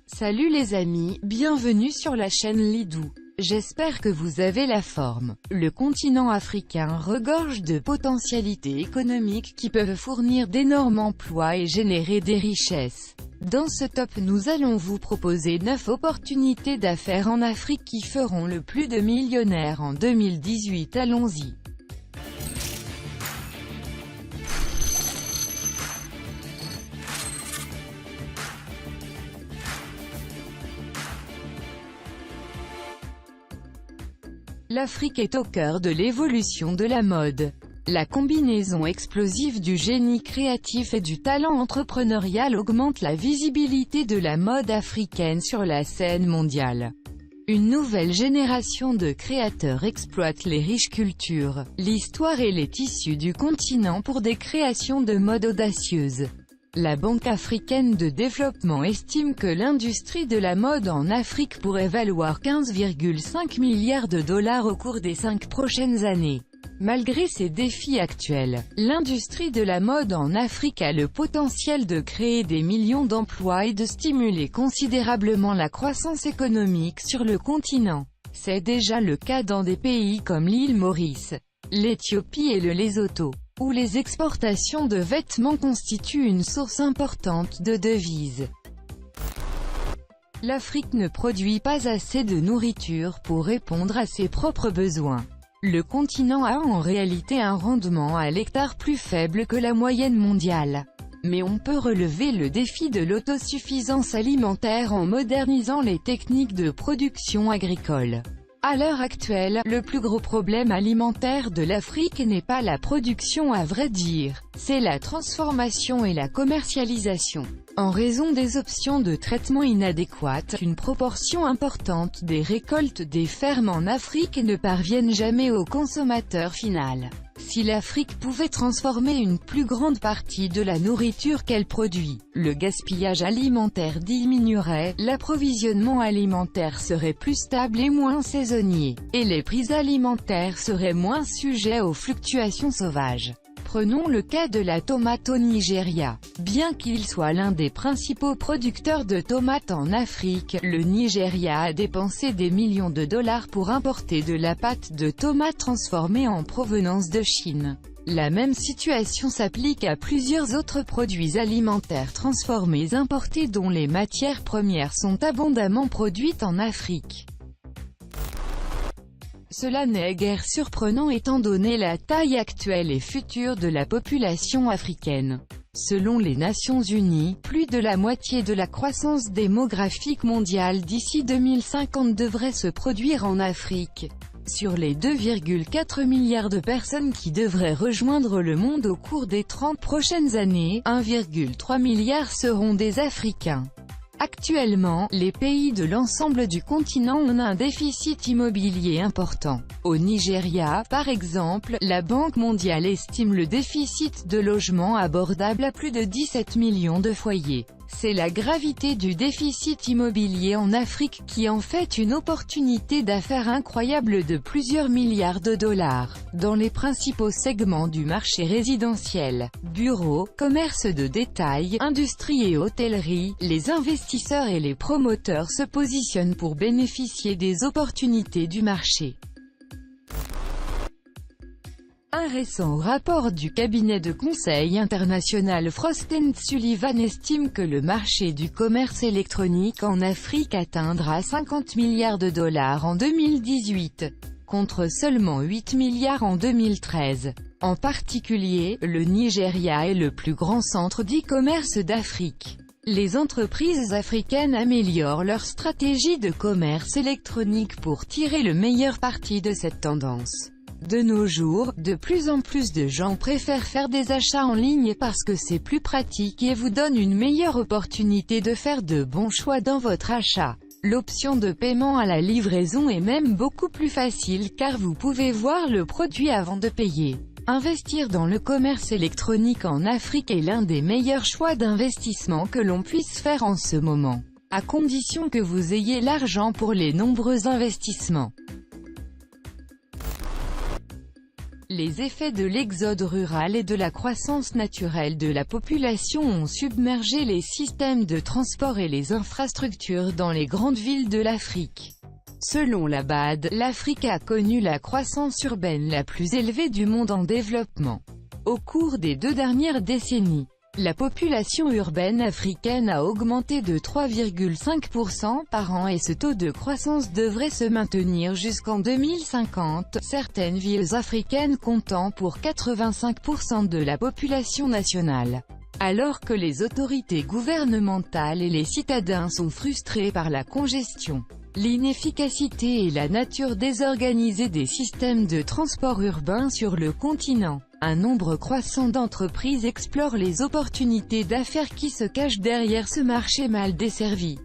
Salut les amis, bienvenue sur la chaîne Lidou. J'espère que vous avez la forme. Le continent africain regorge de potentialités économiques qui peuvent fournir d'énormes emplois et générer des richesses. Dans ce top, nous allons vous proposer 9 opportunités d'affaires en Afrique qui feront le plus de millionnaires en 2018. Allons-y. L'Afrique est au cœur de l'évolution de la mode. La combinaison explosive du génie créatif et du talent entrepreneurial augmente la visibilité de la mode africaine sur la scène mondiale. Une nouvelle génération de créateurs exploite les riches cultures, l'histoire et les tissus du continent pour des créations de mode audacieuses. La Banque africaine de développement estime que l'industrie de la mode en Afrique pourrait valoir 15,5 milliards de dollars au cours des 5 prochaines années. Malgré ces défis actuels, l'industrie de la mode en Afrique a le potentiel de créer des millions d'emplois et de stimuler considérablement la croissance économique sur le continent. C'est déjà le cas dans des pays comme l'île Maurice, l'Éthiopie et le Lesotho, où les exportations de vêtements constituent une source importante de devises. L'Afrique ne produit pas assez de nourriture pour répondre à ses propres besoins. Le continent a en réalité un rendement à l'hectare plus faible que la moyenne mondiale. Mais on peut relever le défi de l'autosuffisance alimentaire en modernisant les techniques de production agricole. À l'heure actuelle, le plus gros problème alimentaire de l'Afrique n'est pas la production à vrai dire, c'est la transformation et la commercialisation. En raison des options de traitement inadéquates, une proportion importante des récoltes des fermes en Afrique ne parviennent jamais au consommateur final. Si l'Afrique pouvait transformer une plus grande partie de la nourriture qu'elle produit, le gaspillage alimentaire diminuerait, l'approvisionnement alimentaire serait plus stable et moins saisonnier, et les prix alimentaires seraient moins sujets aux fluctuations sauvages. Prenons le cas de la tomate au Nigeria. Bien qu'il soit l'un des principaux producteurs de tomates en Afrique, le Nigeria a dépensé des millions de dollars pour importer de la pâte de tomate transformée en provenance de Chine. La même situation s'applique à plusieurs autres produits alimentaires transformés importés dont les matières premières sont abondamment produites en Afrique. Cela n'est guère surprenant étant donné la taille actuelle et future de la population africaine. Selon les Nations Unies, plus de la moitié de la croissance démographique mondiale d'ici 2050 devrait se produire en Afrique. Sur les 2,4 milliards de personnes qui devraient rejoindre le monde au cours des 30 prochaines années, 1,3 milliard seront des Africains. Actuellement, les pays de l'ensemble du continent ont un déficit immobilier important. Au Nigeria, par exemple, la Banque mondiale estime le déficit de logements abordables à plus de 17 millions de foyers. C'est la gravité du déficit immobilier en Afrique qui en fait une opportunité d'affaires incroyable de plusieurs milliards de dollars. Dans les principaux segments du marché résidentiel, bureaux, commerce de détail, industrie et hôtellerie, les investisseurs et les promoteurs se positionnent pour bénéficier des opportunités du marché. Un récent rapport du cabinet de conseil international Frost & Sullivan estime que le marché du commerce électronique en Afrique atteindra 50 milliards de dollars en 2018, contre seulement 8 milliards en 2013. En particulier, le Nigeria est le plus grand centre d'e-commerce d'Afrique. Les entreprises africaines améliorent leur stratégie de commerce électronique pour tirer le meilleur parti de cette tendance. De nos jours, de plus en plus de gens préfèrent faire des achats en ligne parce que c'est plus pratique et vous donne une meilleure opportunité de faire de bons choix dans votre achat. L'option de paiement à la livraison est même beaucoup plus facile car vous pouvez voir le produit avant de payer. Investir dans le commerce électronique en Afrique est l'un des meilleurs choix d'investissement que l'on puisse faire en ce moment, à condition que vous ayez l'argent pour les nombreux investissements. Les effets de l'exode rural et de la croissance naturelle de la population ont submergé les systèmes de transport et les infrastructures dans les grandes villes de l'Afrique. Selon la BAD, l'Afrique a connu la croissance urbaine la plus élevée du monde en développement. Au cours des 2 dernières décennies, la population urbaine africaine a augmenté de 3,5% par an et ce taux de croissance devrait se maintenir jusqu'en 2050, certaines villes africaines comptant pour 85% de la population nationale. Alors que les autorités gouvernementales et les citadins sont frustrés par la congestion, l'inefficacité et la nature désorganisée des systèmes de transport urbain sur le continent, un nombre croissant d'entreprises explorent les opportunités d'affaires qui se cachent derrière ce marché mal desservi.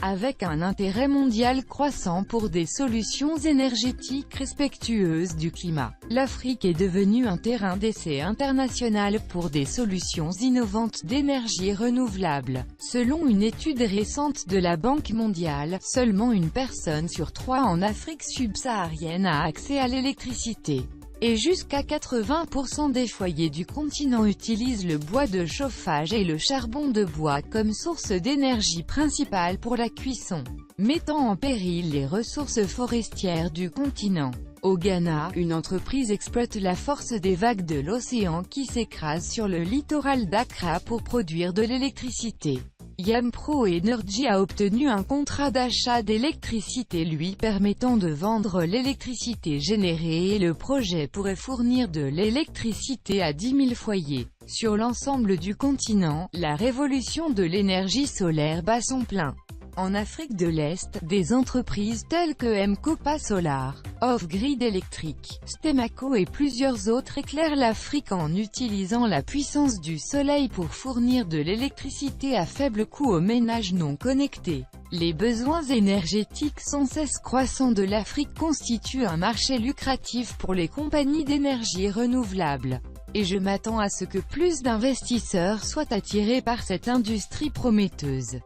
Avec un intérêt mondial croissant pour des solutions énergétiques respectueuses du climat, l'Afrique est devenue un terrain d'essai international pour des solutions innovantes d'énergie renouvelable. Selon une étude récente de la Banque mondiale, seulement 1 personne sur 3 en Afrique subsaharienne a accès à l'électricité. Et jusqu'à 80% des foyers du continent utilisent le bois de chauffage et le charbon de bois comme source d'énergie principale pour la cuisson, mettant en péril les ressources forestières du continent. Au Ghana, une entreprise exploite la force des vagues de l'océan qui s'écrasent sur le littoral d'Accra pour produire de l'électricité. Yampro Energy a obtenu un contrat d'achat d'électricité lui permettant de vendre l'électricité générée et le projet pourrait fournir de l'électricité à 10 000 foyers. Sur l'ensemble du continent, la révolution de l'énergie solaire bat son plein. En Afrique de l'Est, des entreprises telles que Mkopa Solar, Off-Grid Electric, Stemaco et plusieurs autres éclairent l'Afrique en utilisant la puissance du soleil pour fournir de l'électricité à faible coût aux ménages non connectés. Les besoins énergétiques sans cesse croissants de l'Afrique constituent un marché lucratif pour les compagnies d'énergie renouvelable. Et je m'attends à ce que plus d'investisseurs soient attirés par cette industrie prometteuse.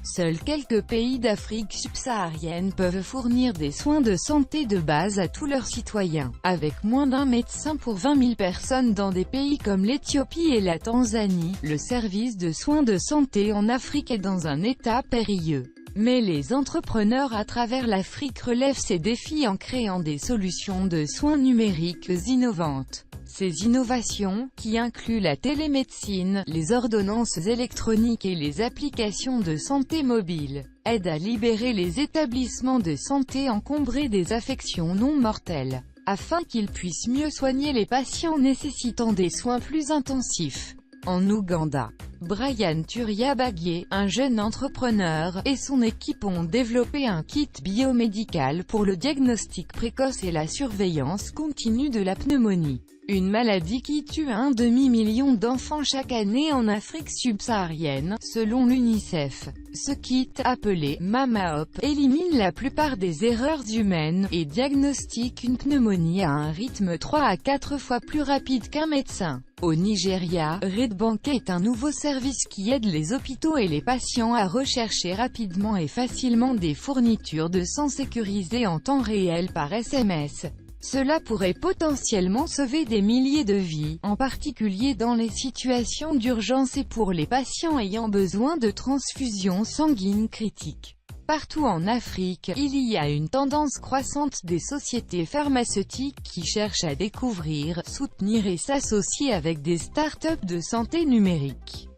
Seuls quelques pays d'Afrique subsaharienne peuvent fournir des soins de santé de base à tous leurs citoyens, avec moins d'1 médecin pour 20 000 personnes dans des pays comme l'Éthiopie et la Tanzanie. Le service de soins de santé en Afrique est dans un état périlleux. Mais les entrepreneurs à travers l'Afrique relèvent ces défis en créant des solutions de soins numériques innovantes. Ces innovations, qui incluent la télémédecine, les ordonnances électroniques et les applications de santé mobile, aident à libérer les établissements de santé encombrés des affections non mortelles, afin qu'ils puissent mieux soigner les patients nécessitant des soins plus intensifs. En Ouganda, Brian Turiabagye, un jeune entrepreneur, et son équipe ont développé un kit biomédical pour le diagnostic précoce et la surveillance continue de la pneumonie. Une maladie qui tue 1,5 million d'enfants chaque année en Afrique subsaharienne, selon l'UNICEF. Ce kit, appelé MamaHop, élimine la plupart des erreurs humaines, et diagnostique une pneumonie à un rythme 3 à 4 fois plus rapide qu'un médecin. Au Nigeria, RedBank est un nouveau service qui aide les hôpitaux et les patients à rechercher rapidement et facilement des fournitures de sang sécurisées en temps réel par SMS. Cela pourrait potentiellement sauver des milliers de vies, en particulier dans les situations d'urgence et pour les patients ayant besoin de transfusions sanguines critiques. Partout en Afrique, il y a une tendance croissante des sociétés pharmaceutiques qui cherchent à découvrir, soutenir et s'associer avec des startups de santé numérique.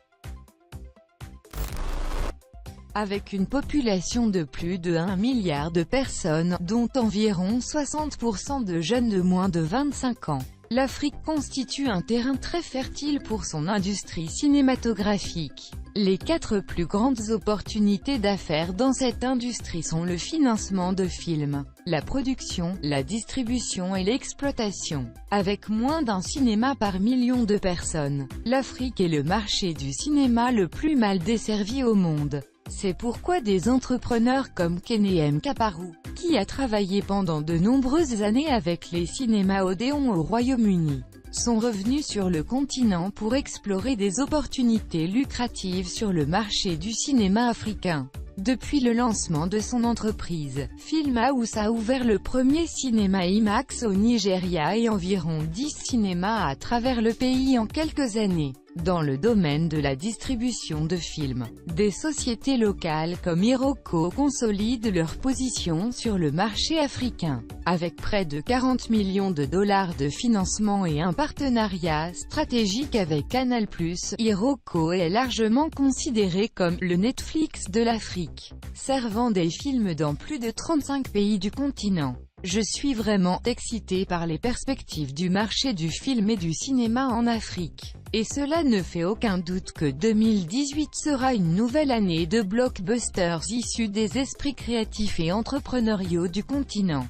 Avec une population de plus de 1 milliard de personnes, dont environ 60% de jeunes de moins de 25 ans, l'Afrique constitue un terrain très fertile pour son industrie cinématographique. Les 4 plus grandes opportunités d'affaires dans cette industrie sont le financement de films, la production, la distribution et l'exploitation. Avec moins d'un cinéma par million de personnes, l'Afrique est le marché du cinéma le plus mal desservi au monde. C'est pourquoi des entrepreneurs comme Kenem Kaparu, qui a travaillé pendant de nombreuses années avec les cinémas Odéon au Royaume-Uni, sont revenus sur le continent pour explorer des opportunités lucratives sur le marché du cinéma africain. Depuis le lancement de son entreprise, Filmhouse a ouvert le premier cinéma IMAX au Nigeria et environ 10 cinémas à travers le pays en quelques années. Dans le domaine de la distribution de films, des sociétés locales comme Iroko consolident leur position sur le marché africain. Avec près de 40 millions de dollars de financement et un partenariat stratégique avec Canal+, Iroko est largement considéré comme le Netflix de l'Afrique, servant des films dans plus de 35 pays du continent. Je suis vraiment excité par les perspectives du marché du film et du cinéma en Afrique. Et cela ne fait aucun doute que 2018 sera une nouvelle année de blockbusters issus des esprits créatifs et entrepreneuriaux du continent.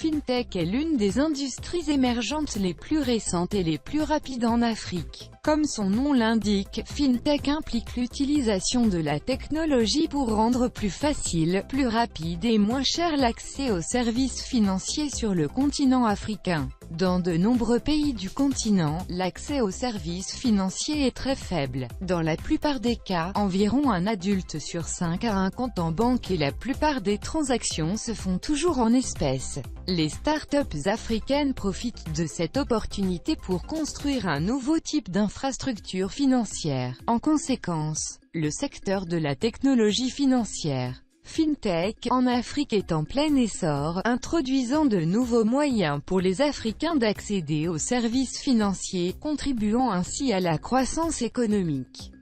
FinTech est l'une des industries émergentes les plus récentes et les plus rapides en Afrique. Comme son nom l'indique, FinTech implique l'utilisation de la technologie pour rendre plus facile, plus rapide et moins cher l'accès aux services financiers sur le continent africain. Dans de nombreux pays du continent, l'accès aux services financiers est très faible. Dans la plupart des cas, environ un adulte sur 5 a un compte en banque et la plupart des transactions se font toujours en espèces. Les startups africaines profitent de cette opportunité pour construire un nouveau type d'infrastructure financière. En conséquence, le secteur de la technologie financière, FinTech, en Afrique est en plein essor, introduisant de nouveaux moyens pour les Africains d'accéder aux services financiers, contribuant ainsi à la croissance économique.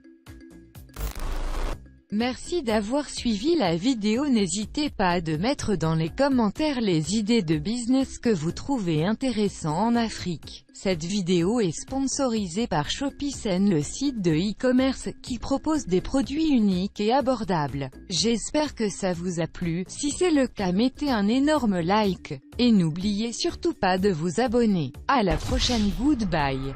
Merci d'avoir suivi la vidéo. N'hésitez pas à mettre dans les commentaires les idées de business que vous trouvez intéressantes en Afrique. Cette vidéo est sponsorisée par ShopiSend, le site de e-commerce qui propose des produits uniques et abordables. J'espère que ça vous a plu. Si c'est le cas, mettez un énorme like. Et n'oubliez surtout pas de vous abonner. À la prochaine, goodbye.